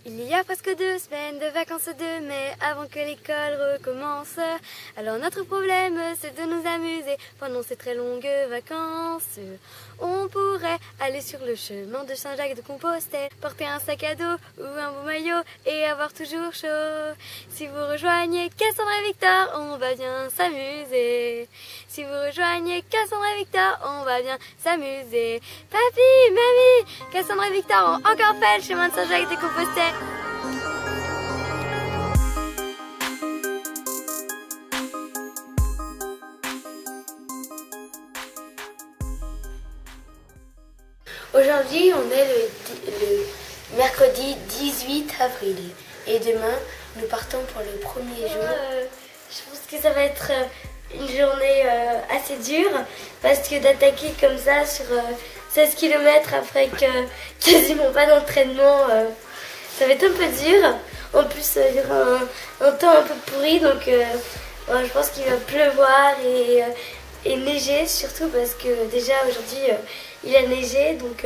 Il y a presque 2 semaines de vacances de mai avant que l'école recommence. Alors notre problème c'est de nous amuser pendant ces très longues vacances. On pourrait aller sur le chemin de Saint-Jacques-de-Compostelle, porter un sac à dos ou un beau maillot et avoir toujours chaud. Si vous rejoignez Cassandre et Victor, on va bien s'amuser. Si vous rejoignez Cassandre et Victor, on va bien s'amuser. Papi, mamie, Cassandre et Victor ont encore fait le chemin de Saint-Jacques-de-Compostelle. Aujourd'hui, on est le mercredi 18 avril et demain, nous partons pour le premier jour. Je pense que ça va être une journée assez dure parce que d'attaquer comme ça sur 16 km après quasiment pas d'entraînement, ça va être un peu dur. En plus, il y aura un temps un peu pourri, donc je pense qu'il va pleuvoir et neiger surtout parce que déjà aujourd'hui il a neigé, donc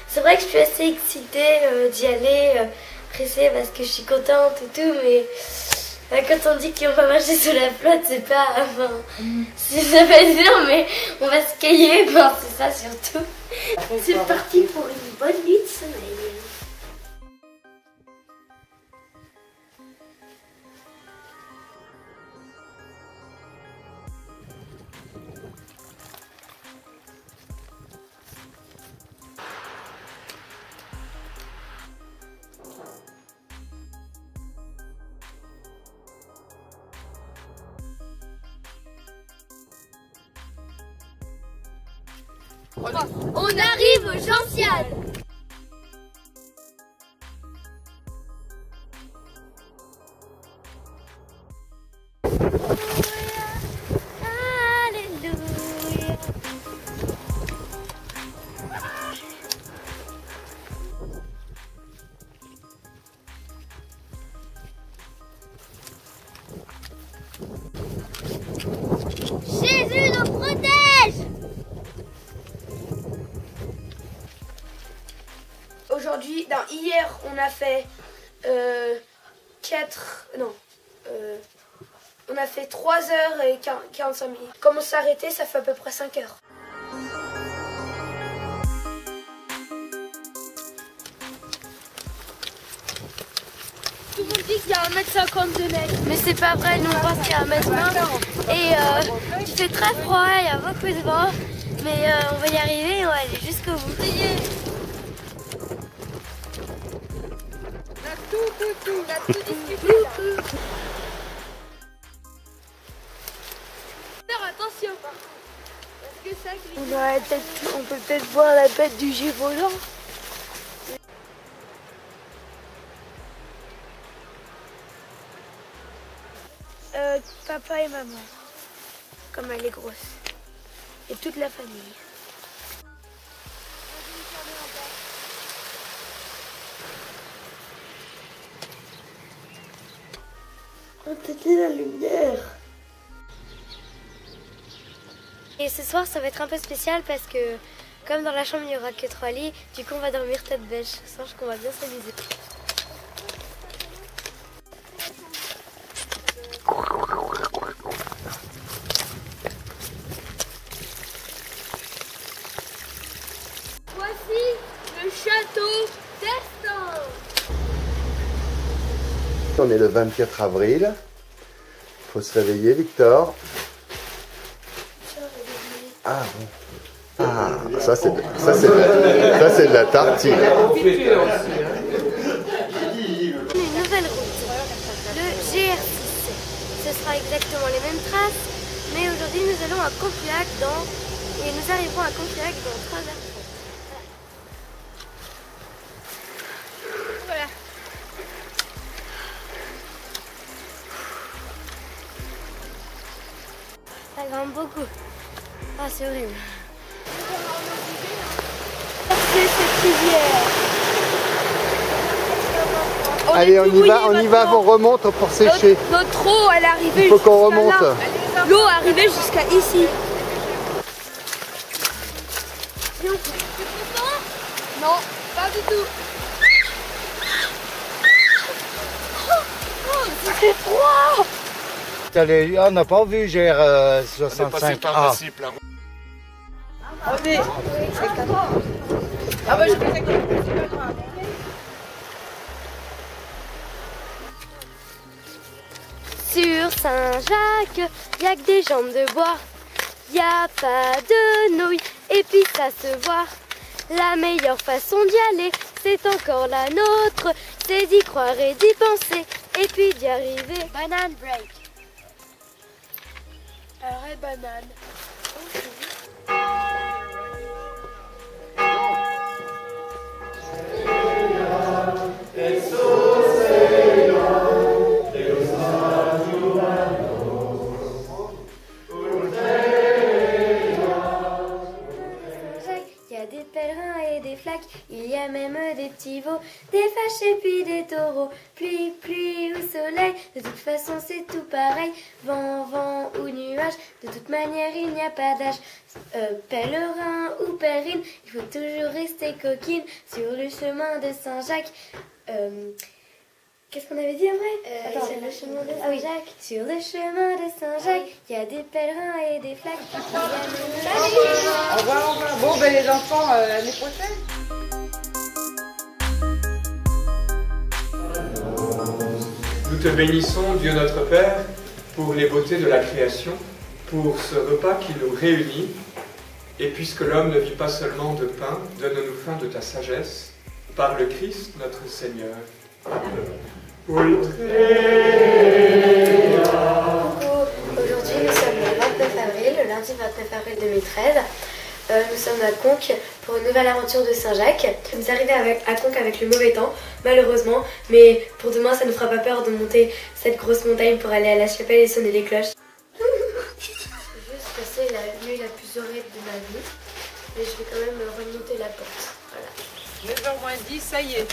c'est vrai que je suis assez excitée d'y aller, pressée parce que je suis contente et tout, mais quand on dit qu'on va marcher sous la flotte, c'est pas, ça va être dur, mais on va se cailler, c'est ça surtout. C'est parti pour une bonne nuit de sommeil. On arrive au Gentiane. Alléluia. Jésus nous protège. Aujourd'hui, hier, on a fait on a fait 3 heures et 45 minutes. Comme on s'est arrêté, ça fait à peu près 5 heures. Tout le monde dit qu'il y a 1,50 m de neige. Mais c'est pas vrai, nous on pense qu'il y a 1,20 m et il fait très froid, il y a beaucoup de vent, mais on va y arriver, on va aller jusqu'au bout. On a tout discuté là. Faire attention. Parce que ça glisse. On peut peut-être voir la bête du Gévaudan. Papa et maman, comme elle est grosse, et toute la famille. Oh, t'étais la lumière. Et ce soir ça va être un peu spécial parce que comme dans la chambre il n'y aura que 3 lits, du coup on va dormir tête bêche. Je sens qu'on va bien s'amuser. Voici le château d'Estaing. On est le 24 avril. Il faut se réveiller, Victor. Ah bon. Ah, ça c'est de la tartine. Une nouvelle route, le GR6. Ce sera exactement les mêmes traces, mais aujourd'hui nous allons à Confiac et nous arriverons à Confiac dans 3h30. Voilà. Ça grimpe beaucoup. Ah, c'est horrible. C'est cette rivière. Allez, on y va, on remonte pour sécher. Notre eau, elle est arrivée. Il faut qu'on remonte. L'eau est arrivée jusqu'à ici. Tu es content? Non, pas du tout. installé. On n'a pas vu GR65A. Ah oui, ah bah je faisais comme ça, c'est pas grave. Sur Saint-Jacques, y a que des jambes de bois. Y a pas de nouilles, et puis ça se voit. La meilleure façon d'y aller, c'est encore la nôtre. C'est d'y croire et d'y penser, et puis d'y arriver. Banane break. Arrête banane. Il y a des pèlerins et des flaques, il y a même des petits veaux, des vaches et puis des taureaux. Pluie, pluie ou soleil, de toute façon c'est tout pareil. Vent, vent ou nuage, de toute manière il n'y a pas d'âge. Pèlerin ou pèlerine, il faut toujours rester coquine sur le chemin de Saint-Jacques. Qu'est-ce qu'on avait dit en vrai? Attends, sur le chemin de Saint-Jacques. Sur le chemin de Saint-Jacques, il y a des pèlerins et des flaques. Au revoir, au revoir. Bon, ben les enfants, l'année prochaine. Nous te bénissons, Dieu notre Père, pour les beautés de la création, pour ce repas qui nous réunit. Et puisque l'homme ne vit pas seulement de pain, donne-nous faim de ta sagesse, par le Christ notre Seigneur. Oui. Aujourd'hui, nous sommes le 29 avril, le lundi 29 avril 2013. Nous sommes à Conques pour une nouvelle aventure de Saint-Jacques. Nous sommes arrivés à Conques avec le mauvais temps, malheureusement. Mais pour demain, ça ne nous fera pas peur de monter cette grosse montagne pour aller à la chapelle et sonner les cloches. J'ai juste passé la nuit la plus horrible de ma vie. Mais je vais quand même remonter la porte. Voilà. 9h moins 10, ça y est.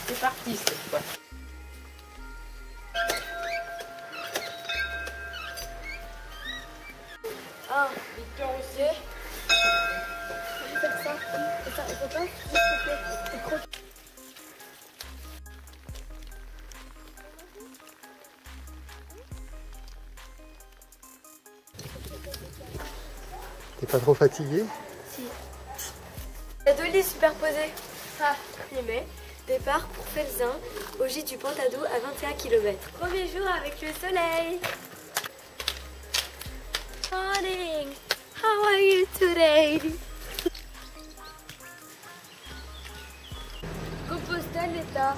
C'est parti cette fois. Ah, Victor aussi. T'es pas trop fatigué? Il y a deux lits superposés. Ah, 1er mai. Départ pour Felzin, au gîte du Pantadou à 21 km. Premier jour avec le soleil. Morning, how are you today? Compostelle est à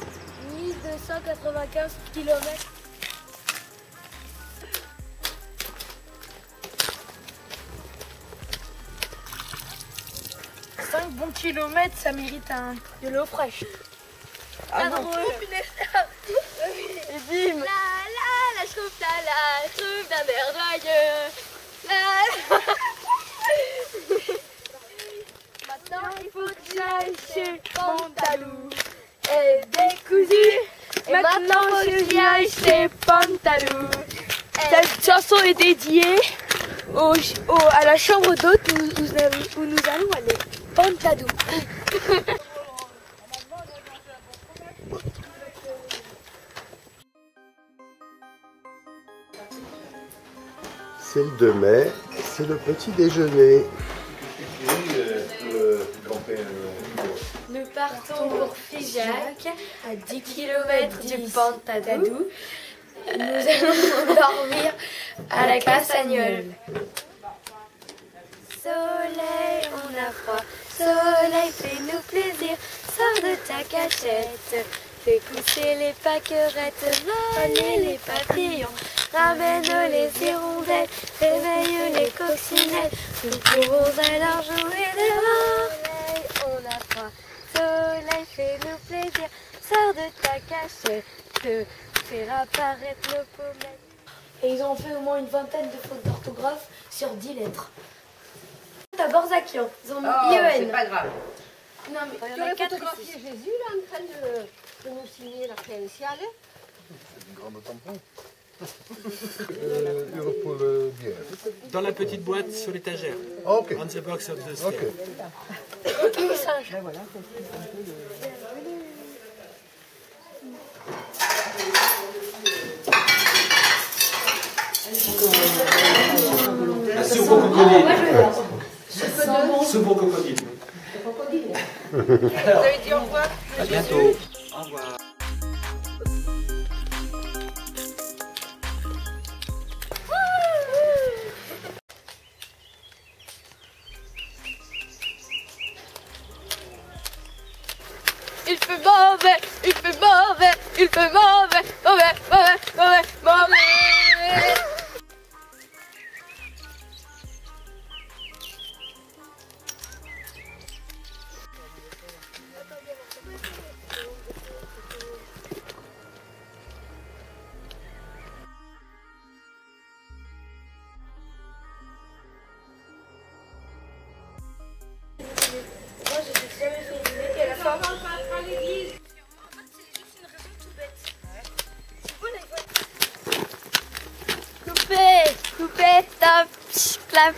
1295 km. Bon kilomètres, ça mérite de l'eau fraîche. Ah non. Et bim. La trouve d'un air joyeux. Maintenant il faut que j'aille chez Pantadou et décousu. Et maintenant je viens chez Pantadou. Cette chanson est dédiée à la chambre d'hôte où nous allons aller. Pantadou. C'est le 2 mai, c'est le petit déjeuner. Nous partons pour Figeac, à 10 km du Pantadou. Nous allons dormir à la Cassagnole. Soleil, on a froid. Soleil, fais-nous plaisir. Sors de ta cachette. Fais pousser les pâquerettes. Voler les papillons. Ramène les hirondelles. Réveille les coccinettes. Nous pourrons alors jouer dehors. Soleil, on a froid. Soleil, fais-nous plaisir. Sors de ta cachette. Fais apparaître nos pommettes. Et ils ont fait au moins une vingtaine de fautes d'orthographe sur 10 lettres. À Borzakian, ils ont mis IEN. C'est pas grave. Non, mais il y Tu en a aurais 4 photographié ici. Jésus là en train de nous signer la crédentiale. C'est une grande tampon. Euro pour le bière. Dans la petite boîte sur l'étagère. Ok. On the box of the Ok. Soupe au crocodile. Moi, je veux bien. Soupe au crocodile. Vous avez dit au revoir. À bientôt. Au revoir. Il fait mauvais, il fait mauvais, il fait mauvais, mauvais, mauvais, mauvais, mauvais. Moi, je n'ai jamais fait une idée à la fin. Coupé, coupé, stop, clap.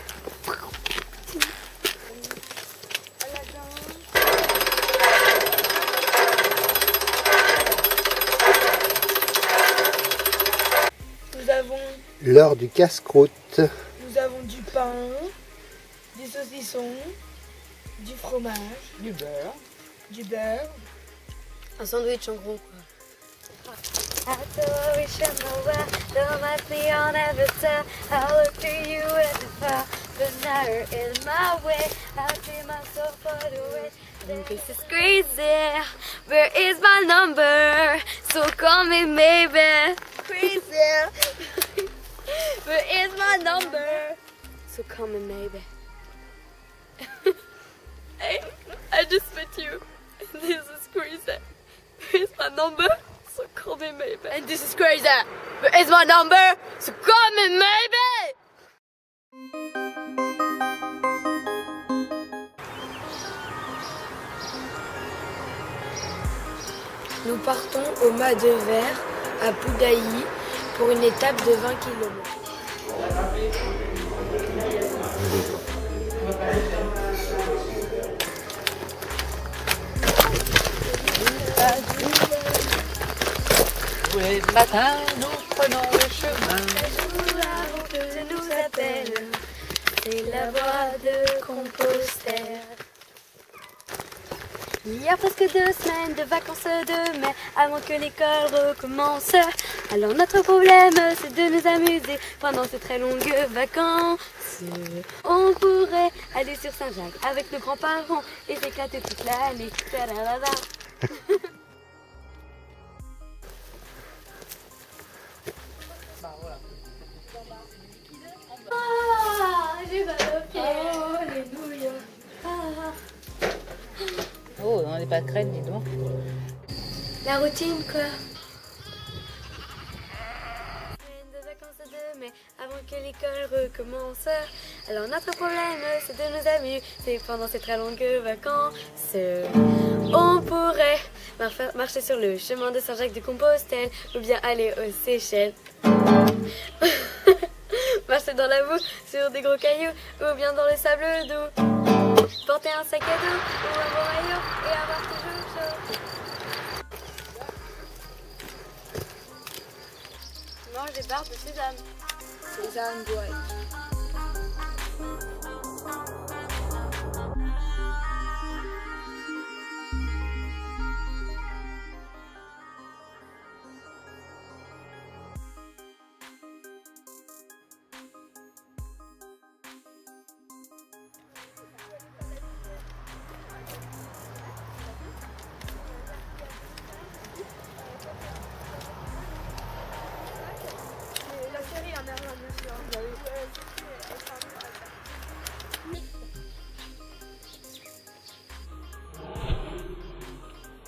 Nous avons, L'heure du casse-croûte. nous avons du pain, des saucissons, du fromage, du beurre, Un sandwich en gros quoi. After all we should know where, don't let me on ever tell. I look to you at the far, but now you're in my way. I see myself far away. This is crazy. Where is my number? So call me maybe. Crazy. Where is my number? So call me maybe. Hey, I just met you. This is crazy. Where is my number? So call me maybe. And this is crazy. Where is my number? So call me maybe. Nous partons au mât de verre à Poudaï pour une étape de 20 km. Tous les matins, nous prenons le chemin. La route nous appelle, c'est la voie de Compostelle. Il y a presque 2 semaines de vacances de mai avant que l'école recommence. Alors notre problème c'est de nous amuser pendant ces très longues vacances. On pourrait aller sur Saint-Jacques avec nos grands-parents et s'éclater toute l'année. Tadadada. Ah, j'ai mal aux pieds. Oh, les nouilles. Ah. Oh, on n'est pas de crème, dis donc. La routine, quoi. De vacances de mai avant que l'école recommence. Alors notre problème c'est de nous amuser pendant ces très longues vacances. On pourrait marcher sur le chemin de Saint-Jacques-de-Compostelle ou bien aller aux Seychelles. Marcher dans la boue sur des gros cailloux ou bien dans le sable doux. Porter un sac à dos ou un bon maillot et avoir toujours chaud. Mange des barres de sésame. Sésame boîte.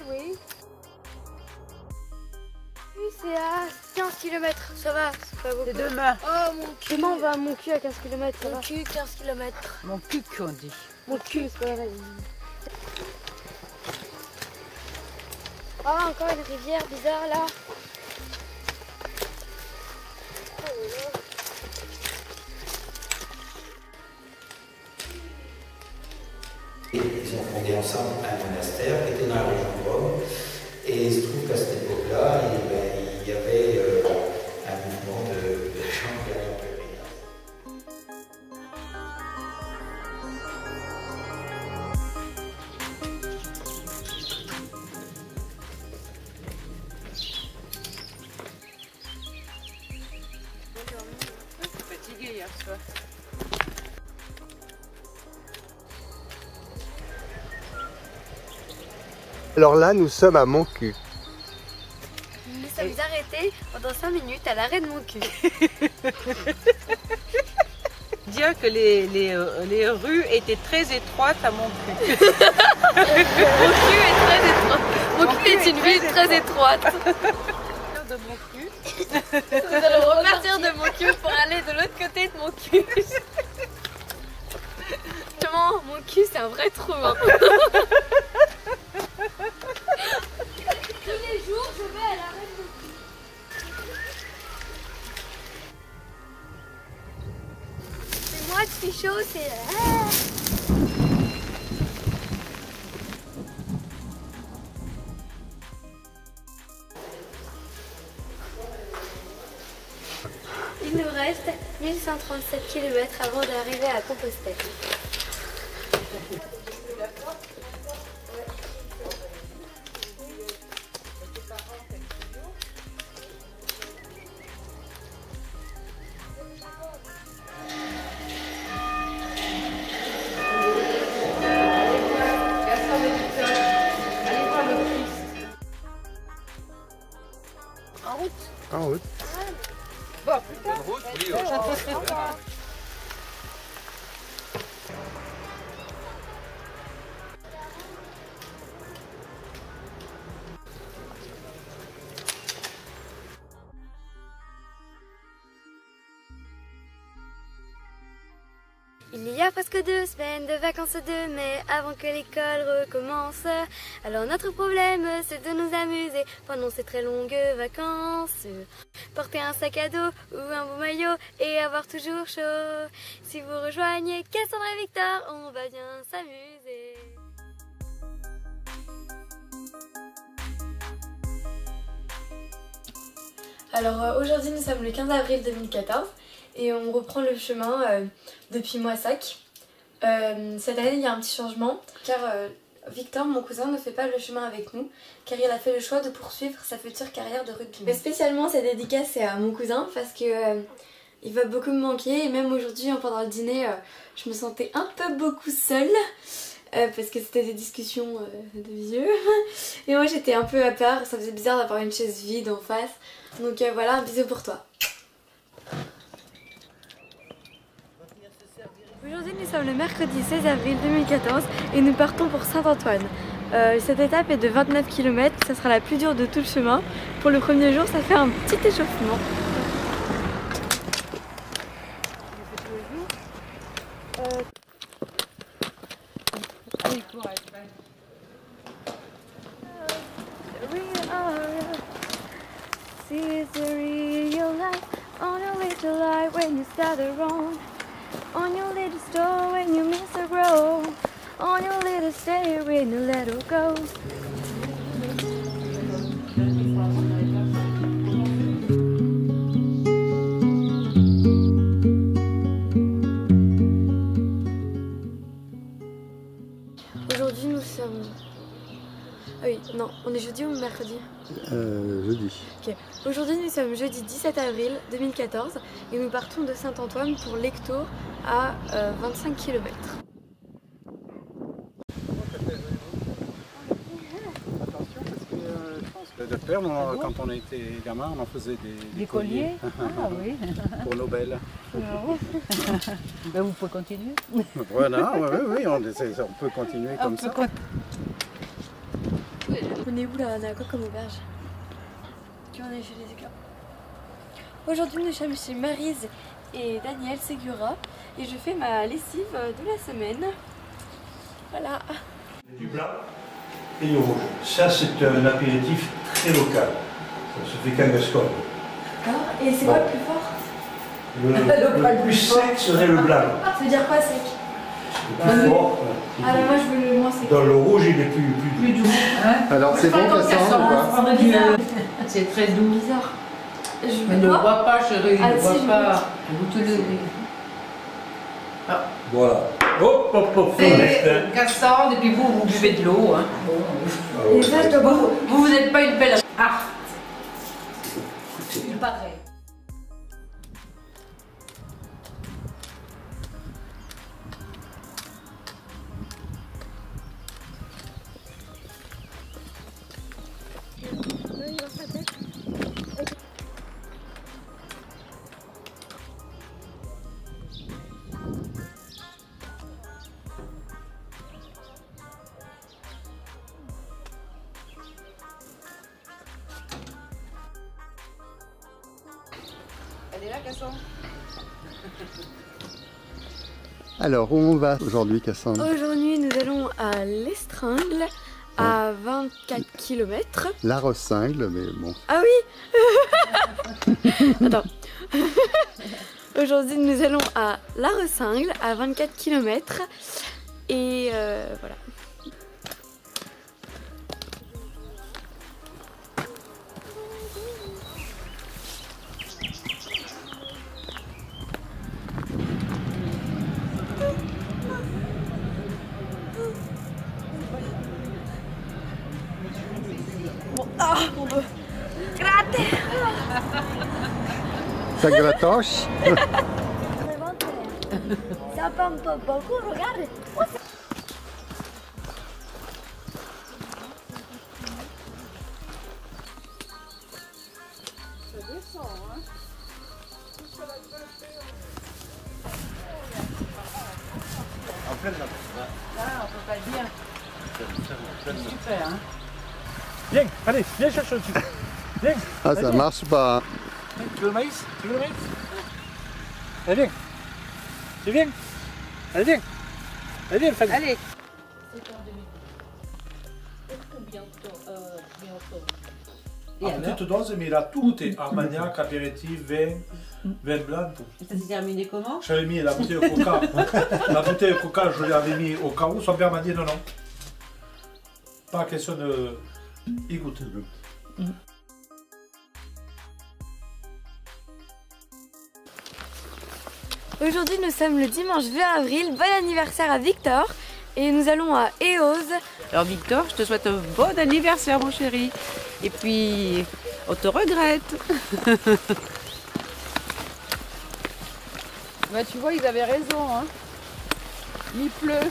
Oui. Oui, c'est à 15 km, ça va, c'est pas beaucoup. C'est demain. Oh mon cul. Demain on va à mon cul à 15 km, ça Mon va. cul, 15 km. Mon cul qu'on dit. Mon cul, c'est pas vrai. Ah, encore une rivière bizarre là. Ils ont fondé ensemble un monastère qui était dans la région de Rome. Et il se trouve qu'à cette époque-là, il y avait un mouvement de gens qui allaient en pèlerinage. toi. Alors là, nous sommes à mon cul. Nous sommes arrêtés pendant 5 minutes à l'arrêt de mon cul. Dire que les rues étaient très étroites à mon cul. Mon cul est très étroit. Mon cul est une ville très étroite. De mon cul. Nous allons repartir de mon cul pour aller de l'autre côté de mon cul. Justement, mon cul c'est un vrai trou. Hein. Tous les jours, je vais à l'arrêt de mon cul. C'est moi qui suis chaud, c'est... Il nous reste 1137 km avant d'arriver à Compostelle. En route. En route. Bon, plus tard. Au revoir. Il y a presque 2 semaines de vacances de mai avant que l'école recommence. Alors notre problème c'est de nous amuser pendant ces très longues vacances. Porter un sac à dos ou un beau maillot et avoir toujours chaud. Si vous rejoignez Cassandre et Victor, on va bien s'amuser. Alors aujourd'hui nous sommes le 15 avril 2014 et on reprend le chemin depuis Moissac. Cette année il y a un petit changement car Victor, mon cousin, ne fait pas le chemin avec nous car il a fait le choix de poursuivre sa future carrière de rugby. Mais spécialement cette dédicace c'est à mon cousin parce que il va beaucoup me manquer et même aujourd'hui pendant le dîner je me sentais un peu beaucoup seule. Parce que c'était des discussions de vieux et moi j'étais un peu à part, ça faisait bizarre d'avoir une chaise vide en face, donc voilà, un bisou pour toi. Aujourd'hui nous sommes le mercredi 16 avril 2014 et nous partons pour Saint-Antoine. Cette étape est de 29 km, ça sera la plus dure de tout le chemin. Pour le premier jour ça fait un petit échauffement. See the real life on your little life when you start wrong. On your little store when you miss a grow. On your little stay when you let her go. Aujourd'hui nous sommes... Ah oui, non, on est jeudi ou mercredi? Jeudi. Ok, aujourd'hui nous sommes jeudi 17 avril 2014 et nous partons de Saint-Antoine pour Lectoure à 25 km. De père, moi, quand on était gamin, on en faisait des colliers. Ah oui. Pour Nobel. Ben, vous pouvez continuer. Voilà, oui, on peut continuer comme ça. On est où là? On est à quoi comme auberge? On est chez les éclats. Aujourd'hui nous sommes chez Maryse et Daniel Segura et je fais ma lessive de la semaine. Voilà. Du blanc et du rouge. Ça c'est un apéritif très local. Ça se fait qu'en Gascogne. D'accord. Et c'est quoi le plus fort? Le plus sec serait le blanc. Ça veut dire quoi sec? Le plus fort. Ah mais moi je veux le moins sec. Dans le rouge il est plus doux. Alors c'est bon Cassandre ou pas? C'est très doux. Bizarre. Mais ne bois pas chérie, Ah, ne si, bois je pas. Goûte-le. Ah. Voilà. Hop, hop, hop. C'est Cassandre et puis vous buvez de l'eau. Hein. Et ça je dois boire. Vous n'êtes pas une belle... Ah. Il paraît. Elle est là, Cassandre. Alors, où on va aujourd'hui, Cassandre? Aujourd'hui, nous allons à l'Estringle, à 24 km. La Rossingle, mais bon. Ah oui. Attends. Aujourd'hui, nous allons à La Rossingle, à 24 km. Et voilà. Ah, mon Dieu. Gratte. Ça gratoche. Ça pompe beaucoup, regarde. Ça descend, hein. En pleine là. Là, on peut pas le dire. C'est super, hein. Viens, allez, viens chercher le dessus. Viens. Ah, ça marche pas. Tu veux le maïs? Tu veux le maïs? Allez, viens. Tu viens? Allez, viens. Allez, viens, Fanny. Allez. En petite dose, mais il a tout goûté. Armagnac, apéritif, vin blanc, tout. Ça s'est terminé comment? J'avais mis la bouteille de coca. La bouteille de coca, je l'avais mis au cas où. Son père m'a dit non, non. Pas question de... Il goûte. Aujourd'hui, nous sommes le dimanche 20 avril. Bon anniversaire à Victor. Et nous allons à Eauze. Alors Victor, je te souhaite un bon anniversaire, mon chéri. Et puis, on te regrette. Bah tu vois, ils avaient raison, hein. Il pleut.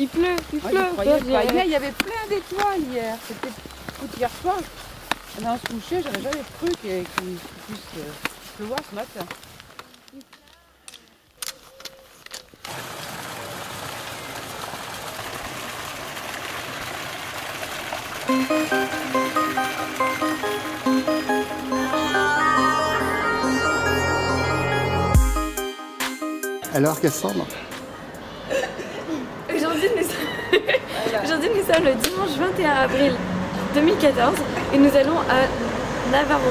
Il pleut, il pleut. Hier, il y avait plein d'étoiles hier. C'était hier soir. Avant de se coucher, j'avais jamais cru qu'il puisse pleuvoir ce matin. Alors, Cassandre? Aujourd'hui, nous sommes le dimanche 21 avril 2014 et nous allons à Nogaro.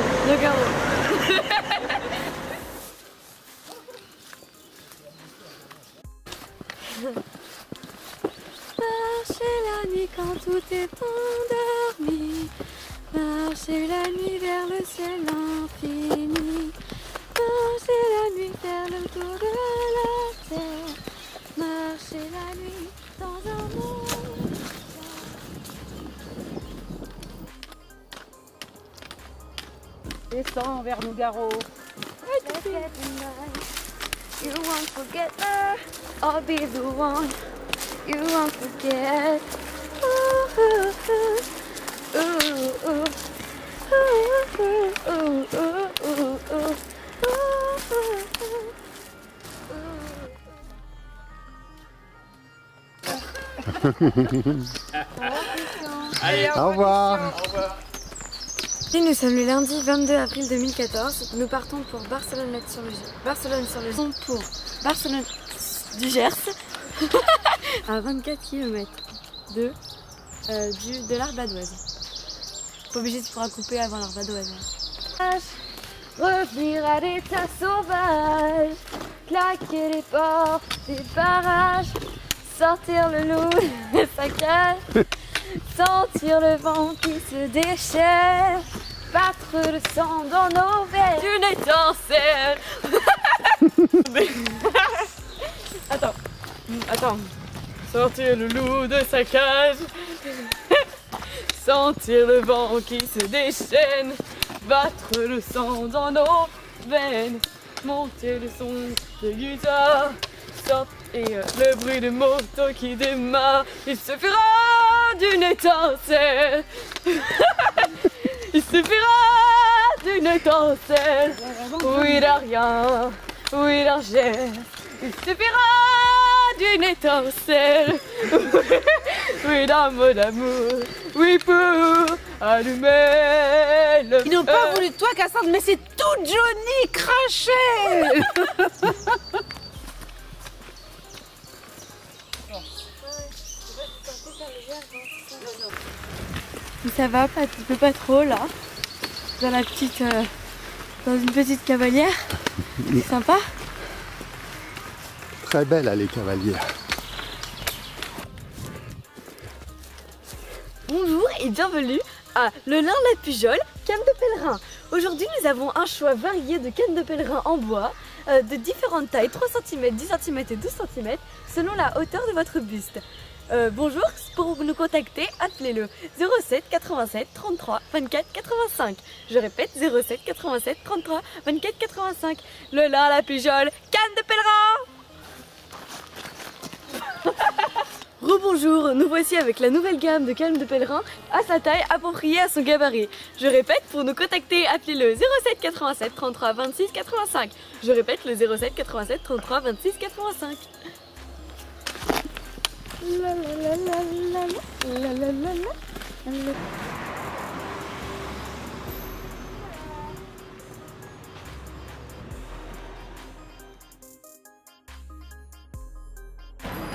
Marcher la nuit quand tout est endormi. Marcher la nuit vers le ciel infini. Marcher la nuit faire le tour de la terre. Marcher la nuit dans un monde. Descends vers Nogaro. You won't forget her, I'll be the one. You won't forget. Ooh, ooh, ooh, ooh, ooh. Ooh, ooh, ooh, ooh, ooh, Allez, au revoir. Et nous sommes le lundi 22 avril 2014. Nous partons pour Barcelone-sur-le-Gers. Pour Barcelone du Gers. À 24 km de l'Arbadoise. Pas obligé de pouvoir couper avant l'Arbadoise. Revenir à l'état sauvage, claquer les portes des barrages, sortir le loup de sa cage, sentir le vent qui se déchaîne, battre le sang dans nos veines. Une étincelle. Attends. Sortir le loup de sa cage, sentir le vent qui se déchaîne, battre le sang dans nos veines, monter le son de guitare, et le bruit de moto qui démarre. Il suffira d'une étincelle. Il suffira d'une étincelle. Oui, d'Arien, oui, d'Argent. Il suffira d'une étincelle. Oui, d'un mot d'amour. Oui, pour allumez le feu. Ils n'ont pas voulu de toi, Cassandre, mais c'est tout Johnny craché. Ça va, pas, tu peux pas trop là. Dans la petite, dans une petite cavalière. C'est sympa. Très belle, les cavalières. Bonjour et bienvenue à Le Lin la Pujole, canne de pèlerin. Aujourd'hui nous avons un choix varié de cannes de pèlerin en bois de différentes tailles, 3 cm, 10 cm et 12 cm selon la hauteur de votre buste. Bonjour, pour nous contacter, appelez le 07 87 33 24 85. Je répète, 07 87 33 24 85. Le Lin la Pujole, canne de pèlerin. Rebonjour, nous voici avec la nouvelle gamme de cannes de pèlerin à sa taille appropriée à son gabarit. Je répète, pour nous contacter, appelez le 07 87 33 26 85. Je répète, le 07 87 33 26 85. La la la la la la la la la.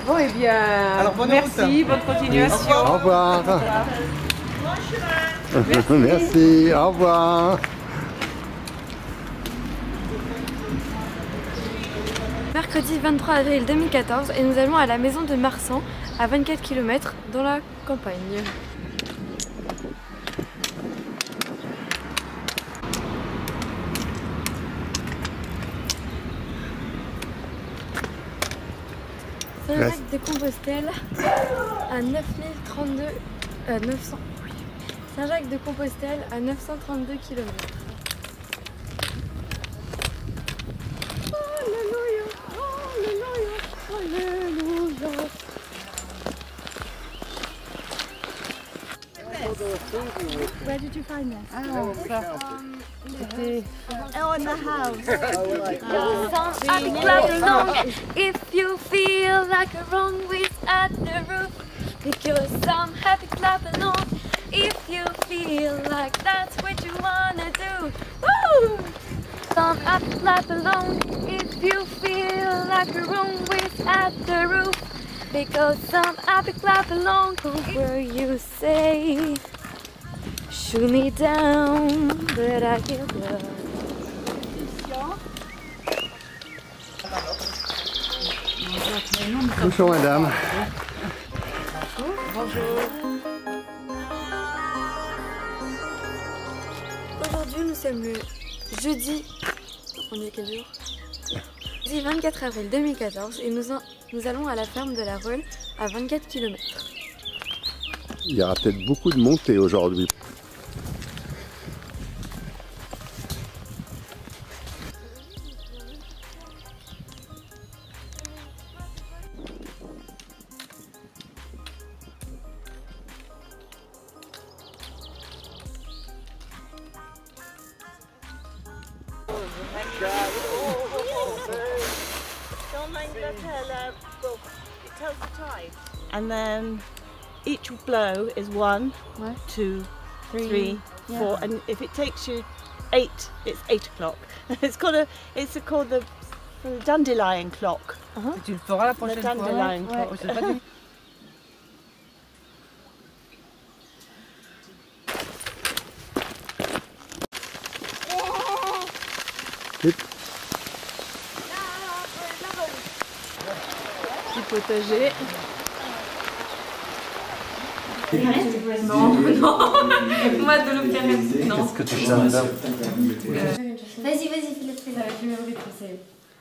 Bon, et bien, alors, merci, bonne continuation. Au revoir. Merci, au revoir. Mercredi 23 avril 2014 et nous allons à la maison de Marsan à 24 km dans la campagne. Saint-Jacques-de-Compostelle à 900. Saint-Jacques-de-Compostelle à 932 km. Where did you find this? Oh, in the house. Some happy clap along if you feel like a wrong with at the roof. Because some happy clap along if you feel like that's what you wanna do. Woo! Some happy clap along if you feel like a wrong with at the roof. Because some happy clap along where you say, shoot me down, but I give love. Bonjour madame. Bonjour. Aujourd'hui nous sommes le jeudi, on est quel jour? Jeudi 24 avril 2014 et nous allons à la ferme de la Reule à 24 km. Il y aura peut-être beaucoup de montées aujourd'hui. And then each blow is 1, 2, 3, 4, and if it takes you 8, it's 8 o'clock. It's called the dandelion clock. Tu le feras la prochaine fois. Dandelion clock. Petit potager. Non, moi de l'eau caresse, non. Qu'est-ce que tu chantes là? Vas-y, Philippe, ça va, tu me le c'est.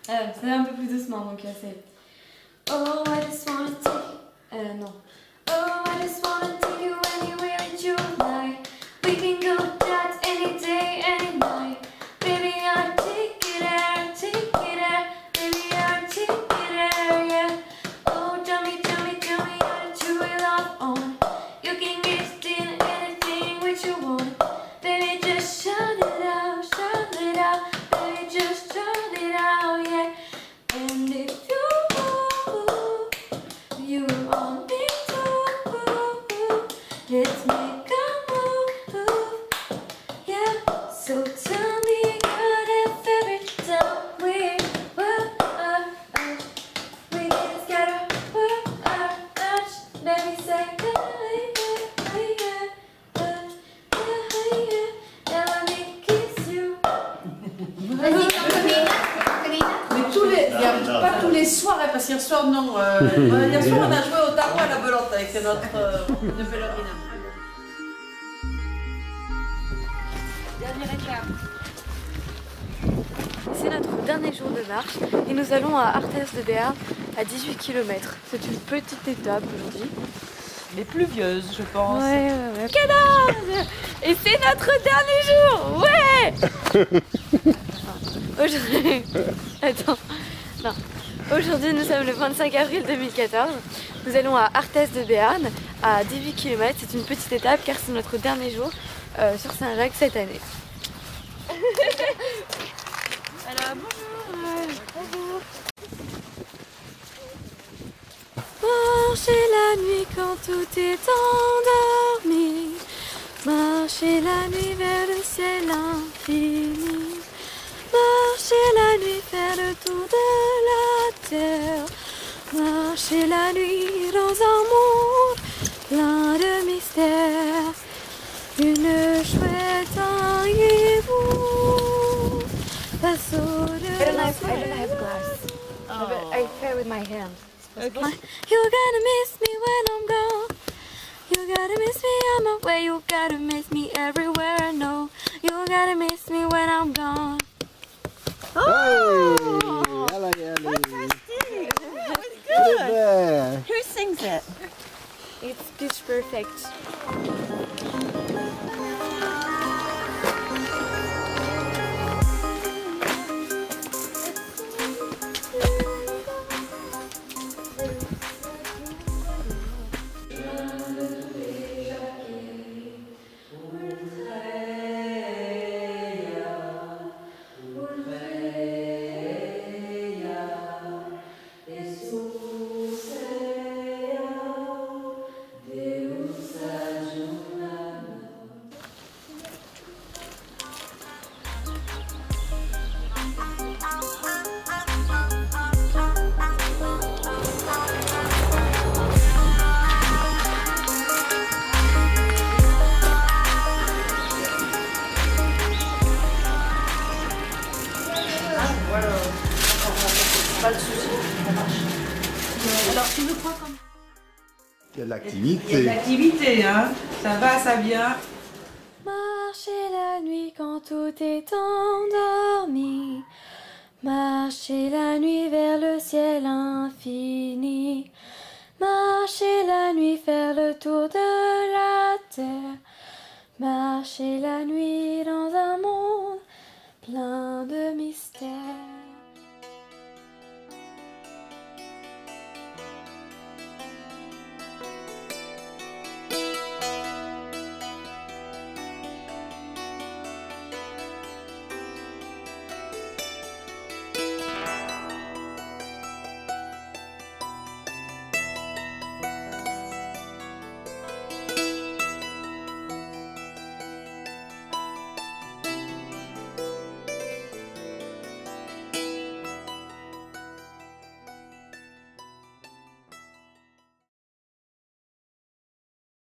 C'est un peu plus doucement, donc c'est. Oh, I just wanna take. Non. Oh, I just wanna take you anywhere that you like. We can go dance any day, any night. Baby, I'll take it there, Baby, I'll take it there, yeah. Oh, tell me how to chew it off on. You can get in anything which you want. Baby, just shout it out, baby, just shout it out, yeah. And if you want me to, let's make a So tell me what if every time we get together, let me say now let me kiss you. Vas-y, Carolina. Mais tous les, pas tous les soirs, hein, parce qu'hier soir, non. Hier soir, on a joué au tarot à la belote avec notre ballerina. Dernière étape. C'est notre dernier jour de marche et nous allons à Arthès de Béarn à 18 km. C'est une petite étape aujourd'hui. Mais pluvieuse, je pense. Ouais. Canard! Et c'est notre dernier jour! Ouais! Aujourd'hui... Attends. Non. Aujourd'hui, nous sommes le 25 avril 2014. Nous allons à Arthès de Béarn à 18 km. C'est une petite étape car c'est notre dernier jour sur Saint-Jacques cette année. Alors, bonjour. Marchez la nuit quand tout est endormi. Marchez la nuit vers le ciel infini. Marchez la nuit faire le tour de la terre. Marchez la nuit dans un monde plein de mystères. Une chouette un hibou passe au-delà. I don't have glass. I play with my hand. Okay. You gotta miss me when I'm gone. You gotta miss me on my way. You gotta miss me everywhere I know. You gotta miss me when I'm gone. Oh! Allez. Fantastic! That was good! Who sings it? It's pitch perfect. Pas de soucis, ça marche. Alors tu nous prends comme... Il y a de l'activité. Il y a de l'activité, hein. Ça va, ça vient. Marchez la nuit quand tout est endormi. Marchez la nuit vers le ciel infini. Marchez la nuit faire le tour de la terre. Marchez la nuit dans un monde